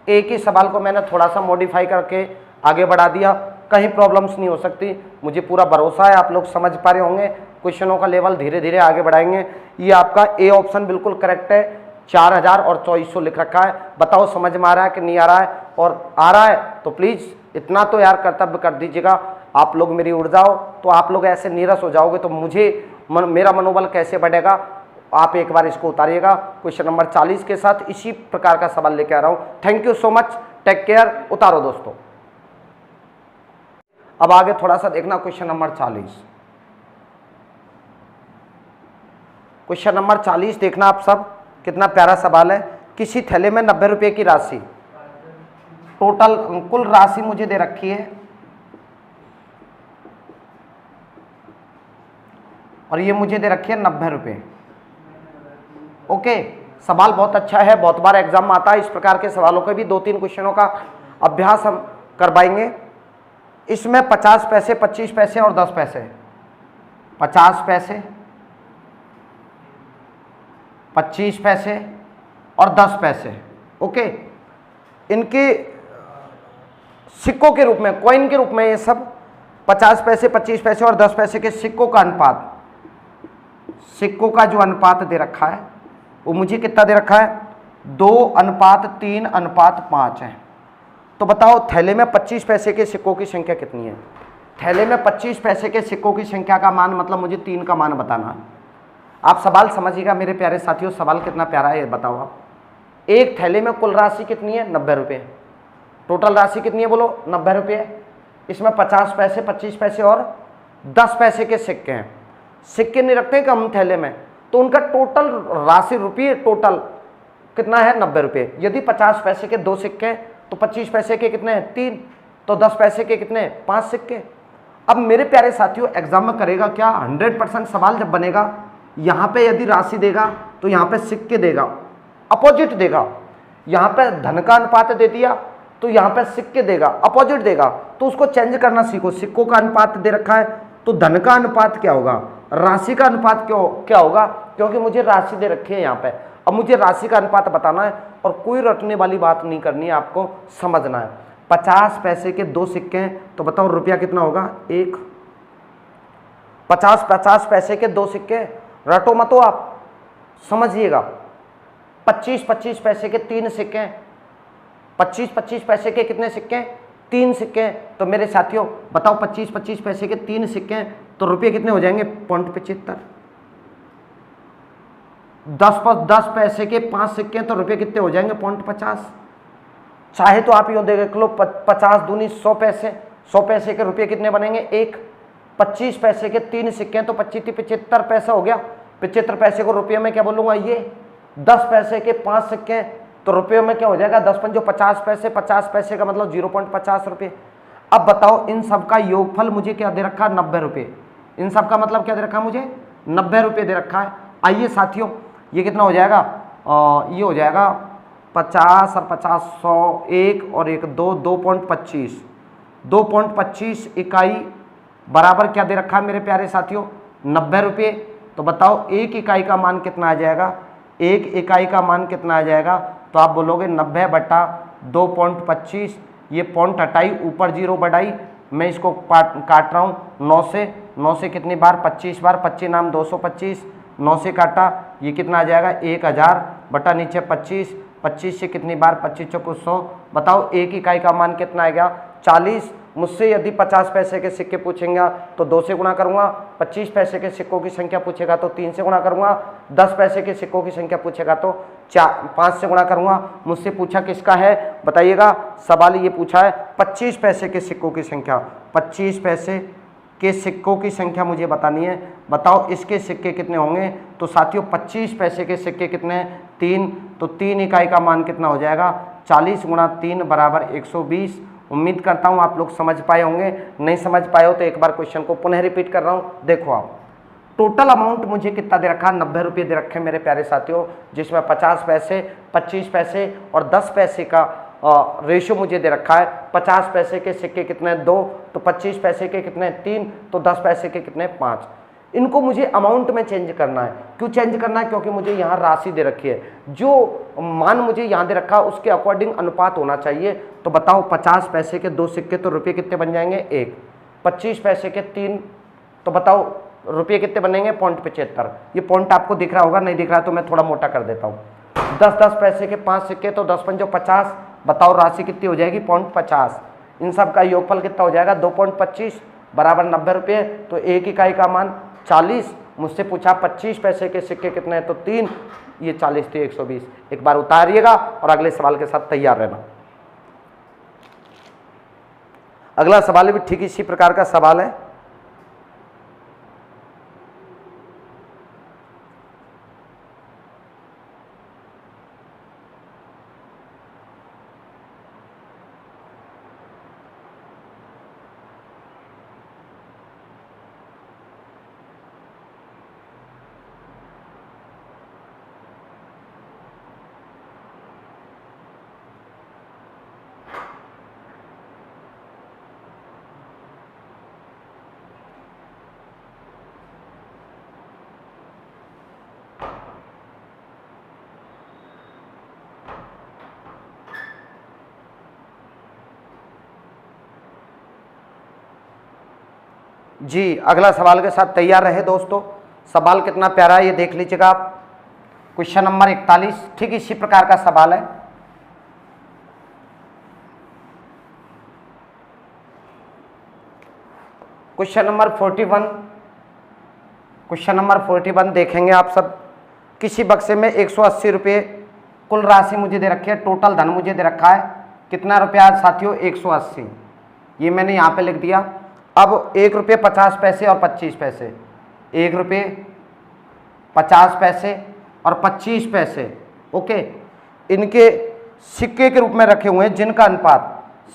एक ही सवाल को मैंने थोड़ा सा मॉडिफाई करके आगे बढ़ा दिया, कहीं प्रॉब्लम्स नहीं हो सकती। मुझे पूरा भरोसा है आप लोग समझ पा रहे होंगे। क्वेश्चनों का लेवल धीरे धीरे आगे बढ़ाएंगे। ये आपका ए ऑप्शन बिल्कुल करेक्ट है, 4000 और 2400 लिख रखा है। बताओ समझ में आ रहा है कि नहीं आ रहा है? और आ रहा है तो प्लीज़ इतना तो यार कर्तव्य कर दीजिएगा। आप लोग मेरी उड़ जाओ तो आप लोग ऐसे नीरस हो जाओगे तो मेरा मनोबल कैसे बढ़ेगा? आप एक बार इसको उतारिएगा। क्वेश्चन नंबर 40 के साथ इसी प्रकार का सवाल लेके आ रहा हूँ। Thank you so much, take care. उतारो दोस्तों। अब आगे थोड़ा सा देखना क्वेश्चन नंबर 40। क्वेश्चन नंबर 40 देखना आप सब, कितना प्यारा सवाल है। किसी थैले में 90 रुपये की राशि, टोटल कुल राशि मुझे दे रखी है और ये मुझे दे रखी है 90 रुपये। ओके, सवाल बहुत अच्छा है, बहुत बार एग्जाम में आता है। इस प्रकार के सवालों के भी 2-3 क्वेश्चनों का अभ्यास हम करवाएंगे। इसमें 50 पैसे, 25 पैसे और 10 पैसे, 50 पैसे, 25 पैसे और 10 पैसे। ओके, इनके सिक्कों के रूप में, कॉइन के रूप में, ये सब 50 पैसे, 25 पैसे और 10 पैसे के सिक्कों का अनुपात, सिक्कों का जो अनुपात दे रखा है वो मुझे कितना दे रखा है? 2:3:5 है। तो बताओ थैले में 25 पैसे के सिक्कों की संख्या कितनी है? थैले में 25 पैसे के सिक्कों की संख्या का मान, मतलब मुझे 3 का मान बताना है। आप सवाल समझिएगा मेरे प्यारे साथियों, सवाल कितना प्यारा है ये बताओ आप। एक थैले में कुल राशि कितनी है? 90 रुपये। टोटल राशि कितनी है बोलो? 90 रुपये। इसमें 50 पैसे, 25 पैसे और 10 पैसे के सिक्के हैं। सिक्के नहीं रखते कि हम थैले में, तो उनका टोटल राशि रुपये टोटल कितना है? 90 रुपये। यदि 50 पैसे के 2 सिक्के हैं तो 25 पैसे के कितने हैं? 3। तो 10 पैसे के कितने? 5 सिक्के। अब मेरे प्यारे साथियों एग्जाम में करेगा क्या? 100% सवाल जब बनेगा, यहाँ पे यदि राशि देगा तो यहाँ पे सिक्के देगा, अपोजिट देगा। यहाँ पे धन का अनुपात दे दिया तो यहाँ पे सिक्के देगा, अपोजिट देगा। तो उसको चेंज करना सीखो। सिक्कों का अनुपात दे रखा है तो धन का अनुपात क्या होगा? राशि का अनुपात क्या होगा? क्योंकि मुझे राशि दे रखी है यहाँ पे। अब मुझे राशि का अनुपात बताना है और कोई रटने वाली बात नहीं करनी है, आपको समझना है। 50 पैसे के 2 सिक्के हैं तो बताओ रुपया कितना होगा? 1। 50 पैसे के 2 सिक्के, रटो मतो आप, समझिएगा। 25 पैसे के 3 सिक्के हैं। 25 पैसे के कितने सिक्के हैं? 3 सिक्के हैं। तो मेरे साथियों बताओ 25 पैसे के 3 सिक्के हैं तो रुपये कितने हो जाएंगे? 0.75। 10 पैसे के 5 सिक्के हैं तो रुपये कितने हो जाएंगे? 0.50। चाहे तो आप यूँ देख लो, 50 दूनी 100 पैसे, 100 पैसे के रुपये कितने बनेंगे? 1। 25 पैसे के 3 सिक्के हैं तो 75 पैसा हो गया। 75 पैसे को रुपये में क्या बोलूँगा? ये। 10 पैसे के 5 सिक्के हैं तो रुपये में क्या हो जाएगा? 10 पंजो 50 पैसे, 50 पैसे का मतलब 0.50 रुपये। अब बताओ इन सब का योगफल मुझे क्या दे रखा है? 90 रुपये। इन सब का मतलब क्या दे रखा है मुझे? 90 रुपये दे रखा है। आइए साथियों ये कितना हो जाएगा? ये हो जाएगा 50 और 50, 100, 1 और 1, 2, 2.25। 2.25 इकाई बराबर क्या दे रखा है मेरे प्यारे साथियों? 90 रुपये। तो बताओ एक इकाई का मान कितना आ जाएगा? एक इकाई का मान कितना आ जाएगा? तो आप बोलोगे 90 बटा 2.25। ये पॉइंट हटाई, ऊपर 0 बढ़ाई, मैं इसको काट रहा हूँ 9 से। 9 से कितनी बार? 25 बार। 25 नाम 225। 9 से काटा, ये कितना आ जाएगा? 1000 बटा नीचे 25। 25 से कितनी बार? 25 चौको 100। बताओ एक इकाई का मान कितना आएगा? 40। मुझसे यदि 50 पैसे के सिक्के पूछेंगे तो 2 से गुणा करूंगा। 25 पैसे के सिक्कों की संख्या पूछेगा तो 3 से गुणा करूंगा। 10 पैसे के सिक्कों की संख्या पूछेगा तो 5 से गुणा करूंगा। मुझसे पूछा किसका है बताइएगा? सवाल ये पूछा है 25 पैसे के सिक्कों की संख्या। 25 पैसे के सिक्कों की संख्या मुझे बतानी है। बताओ इसके सिक्के कितने होंगे? तो साथियों 25 पैसे के सिक्के कितने हैं? 3। तो 3 इकाई का मान कितना हो जाएगा? 40 गुणा 3 बराबर 120। उम्मीद करता हूँ आप लोग समझ पाए होंगे। नहीं समझ पाए हो तो एक बार क्वेश्चन को पुनः रिपीट कर रहा हूँ। देखो आप, टोटल अमाउंट मुझे कितना दे रखा है? 90 रुपये दे रखे मेरे प्यारे साथियों, जिसमें 50 पैसे, 25 पैसे और 10 पैसे का रेशो मुझे दे रखा है। 50 पैसे के सिक्के कितने? 2। तो 25 पैसे के कितने? 3। तो 10 पैसे के कितने? 5। इनको मुझे अमाउंट में चेंज करना है। क्यों चेंज करना है? क्योंकि मुझे यहाँ राशि दे रखी है, जो मान मुझे यहाँ दे रखा है उसके अकॉर्डिंग अनुपात होना चाहिए। तो बताओ 50 पैसे के 2 सिक्के तो रुपये कितने बन जाएंगे? 1। 25 पैसे के 3 तो बताओ रुपये कितने बनेंगे? 0.75। ये पॉइंट आपको दिख रहा होगा, नहीं दिख रहा तो मैं थोड़ा मोटा कर देता हूँ। 10 पैसे के 5 सिक्के तो 10 पंजो 50। बताओ राशि कितनी हो जाएगी? 0.50। इन सब का योगफल कितना हो जाएगा? 2.25 बराबर 90 रुपये। तो एक इकाई का मान 40। मुझसे पूछा 25 पैसे के सिक्के कितने हैं? तो 3। ये 40 थे 120। एक बार उतारिएगा और अगले सवाल के साथ तैयार रहना। अगला सवाल भी ठीक इसी प्रकार का सवाल है। जी, अगला सवाल के साथ तैयार रहे दोस्तों। सवाल कितना प्यारा है ये देख लीजिएगा आप। क्वेश्चन नंबर 41 ठीक इसी प्रकार का सवाल है। क्वेश्चन नंबर 41, क्वेश्चन नंबर 41 देखेंगे आप सब। किसी बक्से में 180 रुपये कुल राशि मुझे दे रखी है, टोटल धन मुझे दे रखा है कितना रुपया साथियों, 180। ये मैंने यहाँ पे लिख दिया। अब 1 रुपये 50 पैसे और 25 पैसे, 1 रुपये 50 पैसे और 25 पैसे, ओके, इनके सिक्के के रूप में रखे हुए हैं, जिनका अनुपात,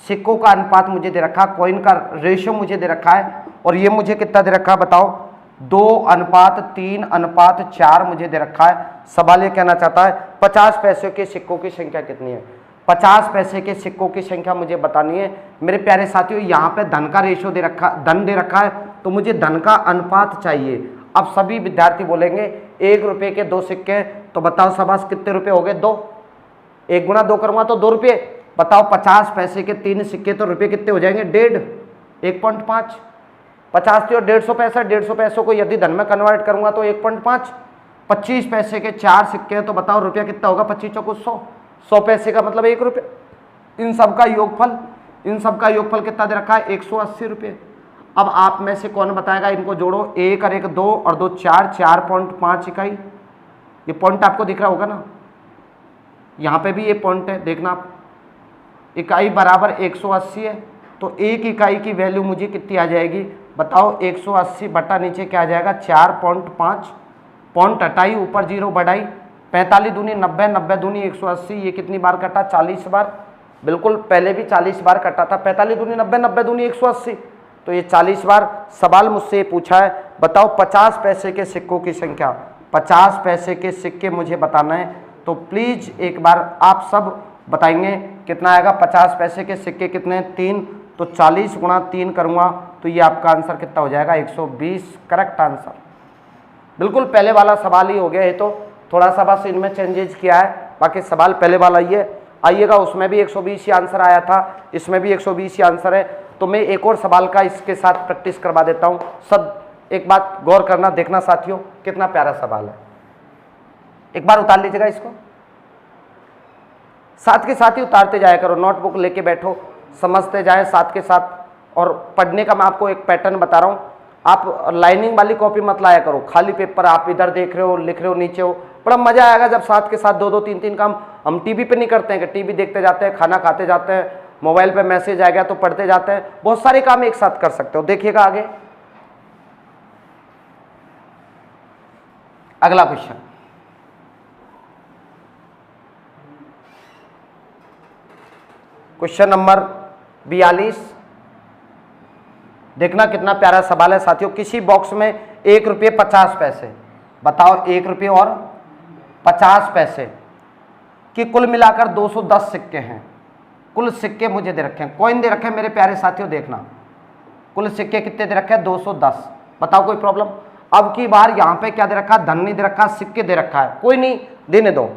सिक्कों का अनुपात मुझे दे रखा, कॉइन का रेशियो मुझे दे रखा है, और ये मुझे कितना दे रखा है बताओ, 2:3:4 मुझे दे रखा है। सवाल ये कहना चाहता है 50 पैसे के सिक्कों की संख्या कितनी है। 50 पैसे के सिक्कों की संख्या मुझे बतानी है मेरे प्यारे साथियों। यहाँ पे धन का रेशियो दे रखा, धन दे रखा है, तो मुझे धन का अनुपात चाहिए। अब सभी विद्यार्थी बोलेंगे 1 रुपये के 2 सिक्के, तो बताओ शाबाश कितने रुपए हो गए, 2, 1 गुणा 2 करूँगा तो 2 रुपये। बताओ 50 पैसे के 3 सिक्के, तो रुपये कितने हो जाएंगे, 1.5, 1.5, 50 थी और 150 पैसा, 150 पैसों को यदि धन में कन्वर्ट करूंगा तो 1.5। 25 पैसे के 4 सिक्के हैं, तो बताओ रुपया कितना होगा, 25 चौको 100, 100 पैसे का मतलब 1 रुपये। इन सब का योगफल, इन सब का योगफल कितना दे रखा है, 180 रुपये। अब आप में से कौन बताएगा, इनको जोड़ो, 1 और 1 2 और 2 4, 4.5 इकाई। ये पॉइंट आपको दिख रहा होगा ना, यहाँ पे भी ये पॉइंट है, देखना आप, इकाई बराबर 180 है, तो 1 इकाई की वैल्यू मुझे कितनी आ जाएगी बताओ, 180 बटा नीचे क्या आ जाएगा, 4.5, पॉइंट हटाई, ऊपर 0 बढ़ाई, 45 दूनी 90, 90 दूनी 180, ये कितनी बार कटा, 40 बार। बिल्कुल पहले भी 40 बार कटा था, 45 दूनी 90, 90 दूनी 180, तो ये 40 बार। सवाल मुझसे पूछा है बताओ 50 पैसे के सिक्कों की संख्या, 50 पैसे के सिक्के मुझे बताना है, तो प्लीज़ एक बार आप सब बताएंगे कितना आएगा। 50 पैसे के सिक्के कितने, 3, तो 40 गुणा 3 करूँगा तो ये आपका आंसर कितना हो जाएगा, 120, करेक्ट आंसर। बिल्कुल पहले वाला सवाल ही हो गया है, तो थोड़ा सा बस इनमें चेंजेस किया है, बाकी सवाल पहले वाला ही है। आइएगा, उसमें भी 120 ही आंसर आया था, इसमें भी 120 ही आंसर है। तो मैं एक और सवाल का इसके साथ प्रैक्टिस करवा देता हूँ। सब एक बात गौर करना, देखना साथियों कितना प्यारा सवाल है। एक बार उतार लीजिएगा इसको, साथ के साथ ही उतारते जाया करो, नोटबुक लेके बैठो, समझते जाए साथ के साथ। और पढ़ने का मैं आपको एक पैटर्न बता रहा हूँ, आप लाइनिंग वाली कॉपी मत लाया करो, खाली पेपर आप इधर देख रहे हो, लिख रहे हो, नीचे हो। बड़ा मजा आएगा जब साथ के साथ 2-2 3-3 काम हम टीवी पे नहीं करते हैं कि टीवी देखते जाते हैं, खाना खाते जाते हैं, मोबाइल पे मैसेज आ गया तो पढ़ते जाते हैं, बहुत सारे काम एक साथ कर सकते हो। देखिएगा आगे अगला क्वेश्चन, क्वेश्चन नंबर 42। देखना कितना प्यारा सवाल है साथियों। किसी बॉक्स में 1 रुपये 50 पैसे, बताओ 1 रुपये और 50 पैसे कि कुल मिलाकर 210 सिक्के हैं। कुल सिक्के मुझे दे रखे हैं, कॉइन दे रखे हैं मेरे प्यारे साथियों, देखना कुल सिक्के कितने दे रखे हैं, 210। बताओ कोई प्रॉब्लम। अब की बार यहाँ पे क्या दे रखा है, धन नहीं दे रखा, सिक्के दे रखा है, कोई नहीं, देने दो।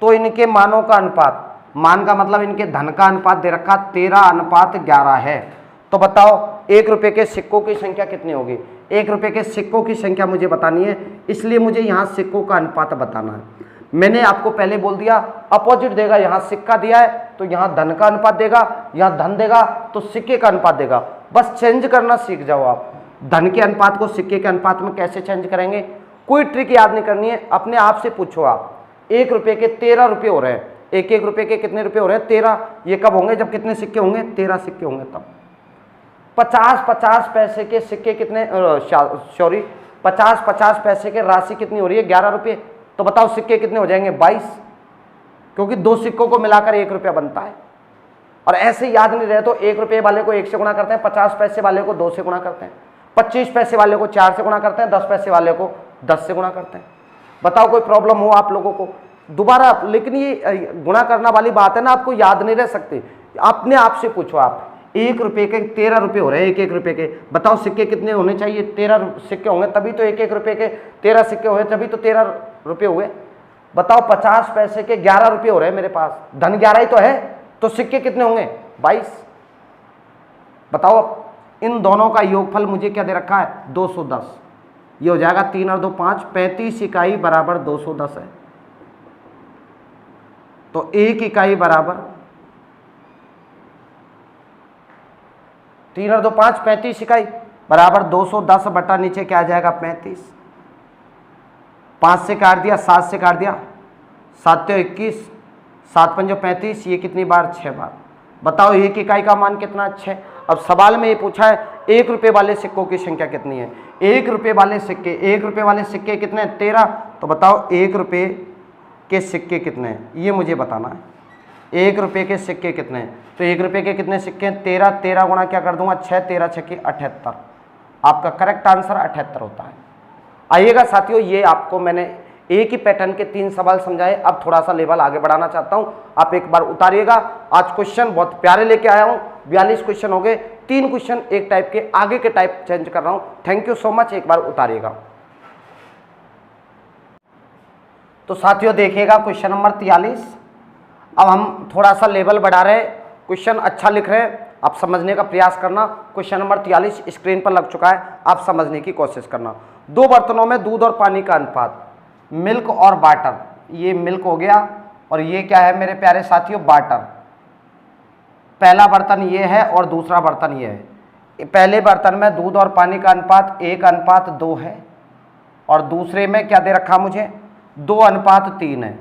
तो इनके मानों का अनुपात, मान का मतलब इनके धन का अनुपात दे रखा 13:11 है। तो बताओ 1 रुपये के सिक्कों की संख्या कितनी होगी। 1 रुपये के सिक्कों की संख्या मुझे बतानी है, इसलिए मुझे यहाँ सिक्कों का अनुपात बताना है। मैंने आपको पहले बोल दिया अपोजिट देगा, यहाँ सिक्का दिया है तो यहाँ धन का अनुपात देगा, यहाँ धन देगा तो सिक्के का अनुपात देगा। बस चेंज करना सीख जाओ आप, धन के अनुपात को सिक्के के अनुपात में कैसे चेंज करेंगे, कोई ट्रिक याद नहीं करनी है, अपने आप से पूछो आप। 1 रुपये के 13 रुपये हो रहे हैं, 1 रुपये के कितने रुपये हो रहे हैं, 13। ये कब होंगे, जब कितने सिक्के होंगे, 13 सिक्के होंगे तब। 50 पैसे के सिक्के कितने, सॉरी 50 पैसे के राशि कितनी हो रही है, 11 रुपये। तो बताओ सिक्के कितने हो जाएंगे, 22, क्योंकि 2 सिक्कों को मिलाकर 1 रुपया बनता है। और ऐसे याद नहीं रहे तो 1 रुपये वाले को 1 से गुणा करते हैं, 50 पैसे वाले को 2 से गुणा करते हैं, 25 पैसे वाले को 4 से गुणा करते हैं, 10 पैसे वाले को 10 से गुणा करते हैं। बताओ कोई प्रॉब्लम हो आप लोगों को दोबारा, लेकिन ये गुणा करना वाली बात है ना, आपको याद नहीं रह सकती, अपने आप से पूछो आप। 1 रुपये के 13 रुपये हो रहे हैं, 1 रुपये के, बताओ सिक्के कितने होने चाहिए, 13 सिक्के होंगे तभी तो 1 रुपये के 13 सिक्के हुए, तभी तो 13 रुपये हुए। बताओ 50 पैसे के 11 रुपये हो रहे हैं मेरे पास, धन 11 ही तो है, तो सिक्के कितने होंगे, 22। बताओ इन दोनों का योगफल मुझे क्या दे रखा है, 210। ये हो जाएगा 3 और 2 5, 35 इकाई बराबर 210 है। तो 1 इकाई बराबर 3 और 2 5, 35 इकाई, बराबर 210 बटा नीचे क्या आ जाएगा 35। 5 से काट दिया, 7 से काट दिया, 7 तो 21, 7 पंजो 35, ये कितनी बार 6 बार। बताओ एक इकाई का मान कितना 6। अब सवाल में ये पूछा है 1 रुपये वाले सिक्कों की संख्या कितनी है। 1 रुपये वाले सिक्के, 1 रुपये वाले सिक्के कितने हैं 13। तो बताओ 1 रुपये के सिक्के कितने हैं, ये मुझे बताना है। 1 रुपये के सिक्के कितने हैं, तो 1 रुपये के कितने सिक्के हैं 13। 13 गुणा क्या कर दूंगा 6, 13 6 78। आपका करेक्ट आंसर 78 होता है। आइएगा साथियों, ये आपको मैंने एक ही पैटर्न के 3 सवाल समझाए। अब थोड़ा सा लेवल आगे बढ़ाना चाहता हूं, आप एक बार उतारिएगा। आज क्वेश्चन बहुत प्यारे लेके आया हूं, 42 क्वेश्चन हो गए, 3 क्वेश्चन एक टाइप के, आगे के टाइप चेंज कर रहा हूं। थैंक यू सो मच, एक बार उतारिएगा। तो साथियों देखिएगा क्वेश्चन नंबर 43। अब हम थोड़ा सा लेवल बढ़ा रहे हैं, क्वेश्चन अच्छा लिख रहे हैं, आप समझने का प्रयास करना। क्वेश्चन नंबर 43 स्क्रीन पर लग चुका है, आप समझने की कोशिश करना। 2 बर्तनों में दूध और पानी का अनुपात, मिल्क और वाटर। ये मिल्क हो गया और ये क्या है मेरे प्यारे साथियों वाटर। पहला बर्तन ये है और दूसरा बर्तन ये है। पहले बर्तन में दूध और पानी का अनुपात 1:2 है और दूसरे में क्या दे रखा मुझे 2:3 है।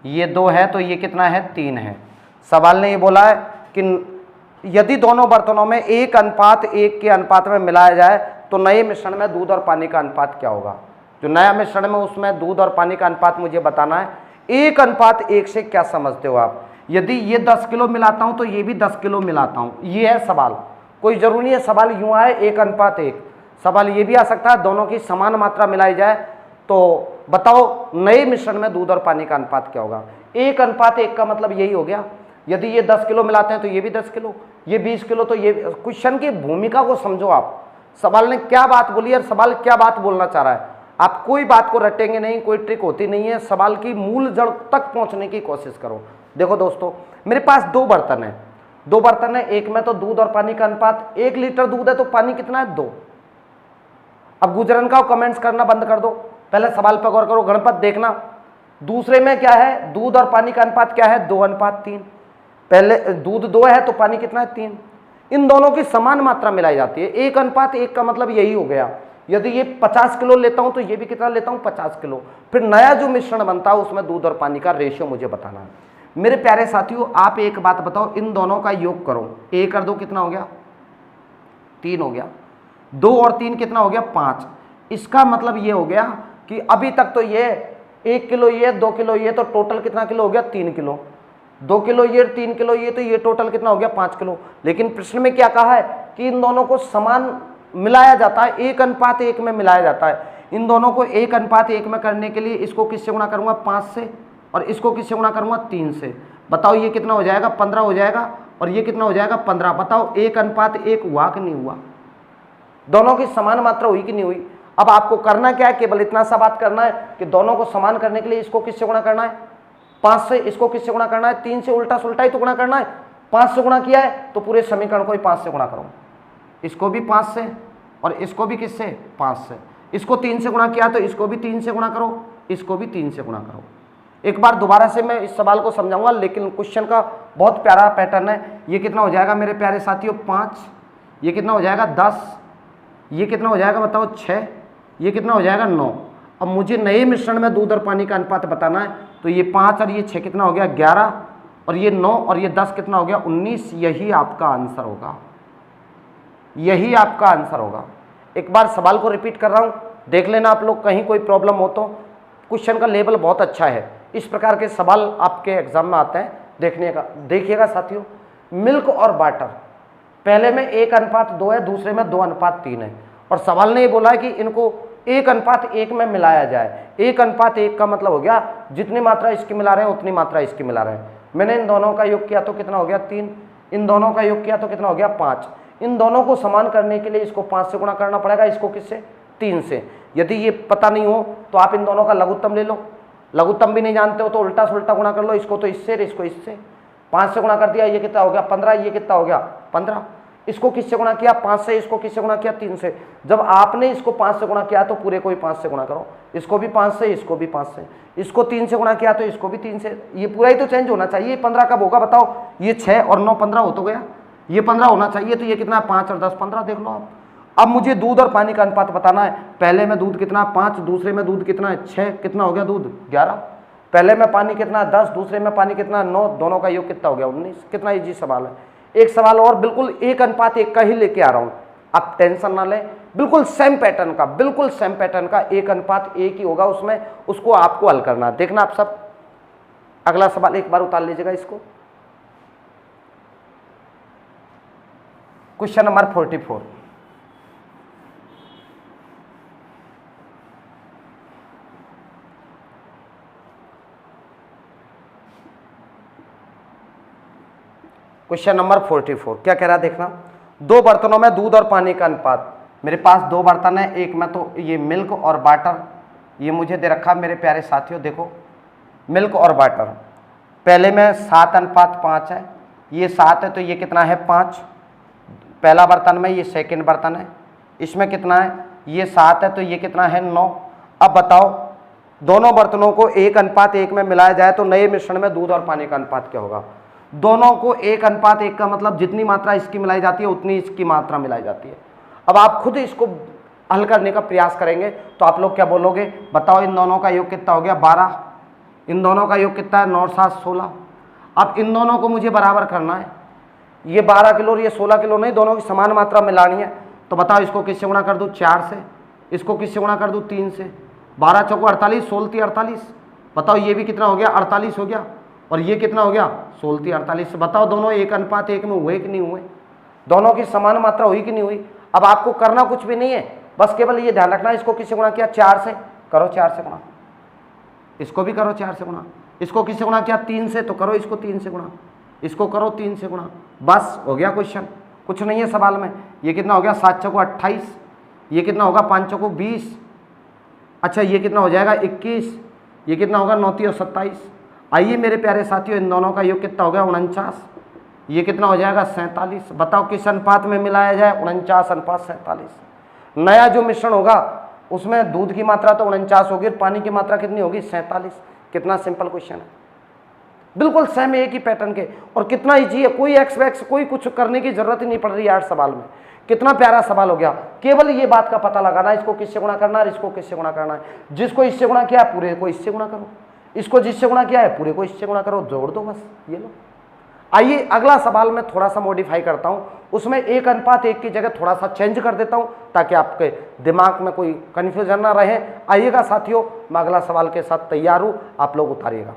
ये 2 है तो ये कितना है 3 है। सवाल ने ये बोला है कि यदि दोनों बर्तनों में 1:1 के अनुपात में मिलाया जाए तो नए मिश्रण में दूध और पानी का अनुपात क्या होगा। जो नया मिश्रण में उसमें दूध और पानी का अनुपात मुझे बताना है। 1:1 से क्या समझते हो आप। यदि ये 10 किलो मिलाता हूं तो ये भी 10 किलो मिलाता हूं, ये है सवाल। कोई जरूरी नहीं है सवाल यूं आए 1:1। सवाल ये भी आ सकता है दोनों की समान मात्रा मिलाई जाए तो बताओ नए मिश्रण में दूध और पानी का अनुपात क्या होगा। 1:1 का मतलब यही हो गया, यदि ये 10 किलो मिलाते हैं तो ये भी 10 किलो, ये 20 किलो, तो ये क्वेश्चन की भूमिका को समझो आप। सवाल ने क्या बात बोली और सवाल क्या बात बोलना चाह रहा है। आप कोई बात को रटेंगे नहीं, कोई ट्रिक होती नहीं है, सवाल की मूल जड़ तक पहुंचने की कोशिश करो। देखो दोस्तों, मेरे पास 2 बर्तन है, 2 बर्तन है, एक में तो दूध और पानी का अनुपात 1 लीटर दूध है तो पानी कितना है 2। अब गुजरन का कमेंट्स करना बंद कर दो, पहले सवाल पर गौर करो, गणपत देखना। दूसरे में क्या है दूध और पानी का अनुपात क्या है 2:3। पहले दूध 2 है तो पानी कितना है 3। इन दोनों की समान मात्रा मिलाई जाती है। 1:1 का मतलब यही हो गया, यदि ये 50 किलो लेता हूं तो ये भी कितना लेता हूं 50 किलो। फिर नया जो मिश्रण बनता है उसमें दूध और पानी का रेशियो मुझे बताना है। मेरे प्यारे साथियों आप एक बात बताओ, इन दोनों का योग करो, 1 और 2 कितना हो गया 3 हो गया, 2 और 3 कितना हो गया 5। इसका मतलब ये हो गया कि अभी तक तो ये 1 किलो ये 2 किलो ये, तो टोटल कितना किलो हो गया 3 किलो। 2 किलो ये 3 किलो ये, तो ये टोटल कितना हो गया 5 किलो। लेकिन प्रश्न में क्या कहा है कि इन दोनों को समान मिलाया जाता है, 1:1 में मिलाया जाता है। इन दोनों को 1:1 में करने के लिए इसको किससे गुणा करूंगा 5 से और इसको किससे गुणा करूंगा 3 से। बताओ ये कितना हो जाएगा 15 हो जाएगा और ये कितना हो जाएगा 15। बताओ 1:1 हुआ कि नहीं हुआ, दोनों की समान मात्रा हुई कि नहीं हुई। अब आपको करना क्या है, केवल इतना सा बात करना है कि दोनों को समान करने के लिए इसको किससे गुणा करना है 5 से, इसको किससे गुणा करना है 3 से, उल्टा सुल्टा ही तो गुणा करना है। 5 से गुणा किया है तो पूरे समीकरण को ही 5 से गुणा करो, इसको भी 5 से और इसको भी किससे 5 से। इसको 3 से गुणा किया तो इसको भी 3 से गुणा करो, इसको भी 3 से गुणा करो। एक बार दोबारा से मैं इस सवाल को समझाऊंगा, लेकिन क्वेश्चन का बहुत प्यारा पैटर्न है। ये कितना हो जाएगा मेरे प्यारे साथियों 5, ये कितना हो जाएगा 10, ये कितना हो जाएगा बताओ 6, ये कितना हो जाएगा 9। अब मुझे नए मिश्रण में दूध और पानी का अनुपात बताना है, तो ये 5 और ये 6 कितना हो गया 11 और ये 9 और ये 10 कितना हो गया 19। यही आपका आंसर होगा, यही आपका आंसर होगा। एक बार सवाल को रिपीट कर रहा हूँ, देख लेना आप लोग, कहीं कोई प्रॉब्लम हो तो। क्वेश्चन का लेवल बहुत अच्छा है, इस प्रकार के सवाल आपके एग्जाम में आते हैं, देखने का देखिएगा साथियों। मिल्क और वाटर, पहले में 1:2 है, दूसरे में 2:3 है और सवाल ने ये बोला है कि इनको 1:1 में मिलाया जाए। 1:1 का मतलब हो गया जितनी मात्रा इसकी मिला रहे हैं उतनी मात्रा इसकी मिला रहे हैं। मैंने इन दोनों का योग किया तो कितना हो गया 3, इन दोनों का योग किया तो कितना हो गया 5। इन दोनों को समान करने के लिए इसको 5 से गुणा करना पड़ेगा, इसको किससे 3 से। यदि ये पता नहीं हो तो आप इन दोनों का लघुत्तम ले लो, लघुत्तम भी नहीं जानते हो तो उल्टा सुल्टा गुणा कर लो, इसको तो इससे इसको इससे। 5 से गुणा कर दिया, ये कितना हो गया 15, ये कितना हो गया 15। इसको किससे गुणा किया 5 से, इसको किससे गुणा किया 3 से। जब आपने इसको 5 से गुणा किया तो पूरे को ही 5 से गुणा करो, इसको भी 5 से, इसको भी 5 से। इसको 3 से गुणा किया तो इसको भी 3 से। ये पूरा ही तो चेंज होना चाहिए। 15 कब होगा बताओ, ये 6 और 9 15 हो तो गया, ये 15 होना चाहिए। तो ये कितना 5 और 10 15, देख लो आप। अब मुझे दूध और पानी का अनुपात बताना है। पहले में दूध कितना 5, दूसरे में दूध कितना है 6, कितना हो गया दूध 11। पहले में पानी कितना 10, दूसरे में पानी कितना 9, दोनों का योग कितना हो गया 19। कितना इजी सवाल है। एक सवाल और बिल्कुल 1:1 का ही लेके आ रहा हूं, आप टेंशन ना लें। बिल्कुल सेम पैटर्न का, बिल्कुल सेम पैटर्न का 1:1 ही होगा उसमें, उसको आपको हल करना। देखना आप सब, अगला सवाल एक बार उतार लीजिएगा इसको। Question number 44। क्वेश्चन नंबर 44 क्या कह रहा है देखना। 2 बर्तनों में दूध और पानी का अनुपात। मेरे पास 2 बर्तन है, एक में तो ये मिल्क और वाटर ये मुझे दे रखा मेरे प्यारे साथियों। देखो मिल्क और वाटर, पहले में 7:5 है, ये 7 है तो ये कितना है 5। पहला बर्तन में, ये सेकंड बर्तन है, इसमें कितना है ये 7 है तो ये कितना है 9। अब बताओ दोनों बर्तनों को 1:1 में मिलाया जाए तो नए मिश्रण में दूध और पानी का अनुपात क्या होगा। दोनों को 1:1 का मतलब जितनी मात्रा इसकी मिलाई जाती है उतनी इसकी मात्रा मिलाई जाती है। अब आप खुद इसको हल करने का प्रयास करेंगे तो आप लोग क्या बोलोगे, बताओ इन दोनों का योग कितना हो गया 12, इन दोनों का योग कितना है 9 7 16। अब इन दोनों को मुझे बराबर करना है, ये 12 किलो और ये 16 किलो नहीं, दोनों की समान मात्रा मिलानी है। तो बताओ इसको किससे गुणा कर दूँ 4 से, इसको किससे गुणा कर दूँ 3 से। 12 चौको 48, 16 48। बताओ ये भी कितना हो गया 48 हो गया, और ये कितना हो गया 16 48। बताओ दोनों 1:1 में हुए कि नहीं हुए, दोनों की समान मात्रा हुई कि नहीं हुई। अब आपको करना कुछ भी नहीं है, बस केवल ये ध्यान रखना, इसको किससे गुणा किया 4 से, करो 4 से गुणा, इसको भी करो 4 से गुणा, इसको किससे गुणा किया 3 से तो करो इसको 3 से गुणा, इसको करो 3 से गुणा, बस हो गया क्वेश्चन। कुछ नहीं है सवाल में। ये कितना हो गया 7 चौको 28, ये कितना होगा 5 चौको 20, अच्छा ये कितना हो जाएगा 21, ये कितना होगा 9 और 27। आइए मेरे प्यारे साथियों इन दोनों का योग कितना हो गया 49, ये कितना हो जाएगा 47। बताओ किस अनुपात में मिलाया जाए 49:47। नया जो मिश्रण होगा उसमें दूध की मात्रा तो 49 होगी, पानी की मात्रा कितनी होगी 47। कितना सिंपल क्वेश्चन है, बिल्कुल सेम एक ही पैटर्न के, और कितना इजी है, कोई एक्स वैक्स कोई कुछ करने की जरूरत ही नहीं पड़ रही यार सवाल में। कितना प्यारा सवाल हो गया, केवल ये बात का पता लगाना इसको किससे गुणा करना है, इसको किससे गुणा करना है। जिसको इससे गुणा किया है पूरे को इससे गुणा करो, इसको जिससे गुणा किया है पूरे को इससे गुणा करो, जोड़ दो बस, ये लो। आइए अगला सवाल मैं थोड़ा सा मॉडिफाई करता हूं, उसमें 1:1 की जगह थोड़ा सा चेंज कर देता हूं ताकि आपके दिमाग में कोई कंफ्यूजन ना रहे। आइएगा साथियों, मैं अगला सवाल के साथ तैयार हूं, आप लोग उतारिएगा।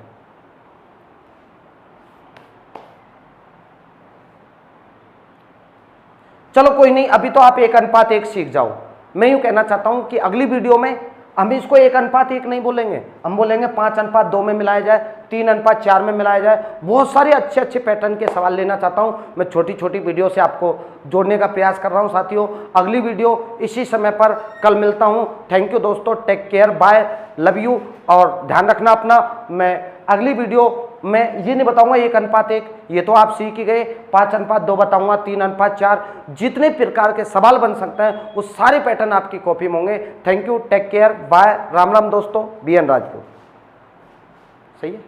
चलो कोई नहीं, अभी तो आप 1:1 सीख जाओ। मैं यूं कहना चाहता हूं कि अगली वीडियो में हम इसको 1:1 नहीं बोलेंगे, हम बोलेंगे 5:2 में मिलाया जाए, 3:4 में मिलाया जाए। बहुत सारे अच्छे अच्छे पैटर्न के सवाल लेना चाहता हूं मैं, छोटी छोटी वीडियो से आपको जोड़ने का प्रयास कर रहा हूं साथियों। अगली वीडियो इसी समय पर कल मिलता हूं। थैंक यू दोस्तों, take care, bye, love you, और ध्यान रखना अपना। मैं अगली वीडियो में ये नहीं बताऊंगा 1:1, ये तो आप सीख ही गए। 5:2 बताऊंगा, 3:4, जितने प्रकार के सवाल बन सकते हैं वो सारे पैटर्न आपकी कॉपी में होंगे। Thank you, take care, bye, Ram Ram दोस्तों, BN राजपूत। सही है।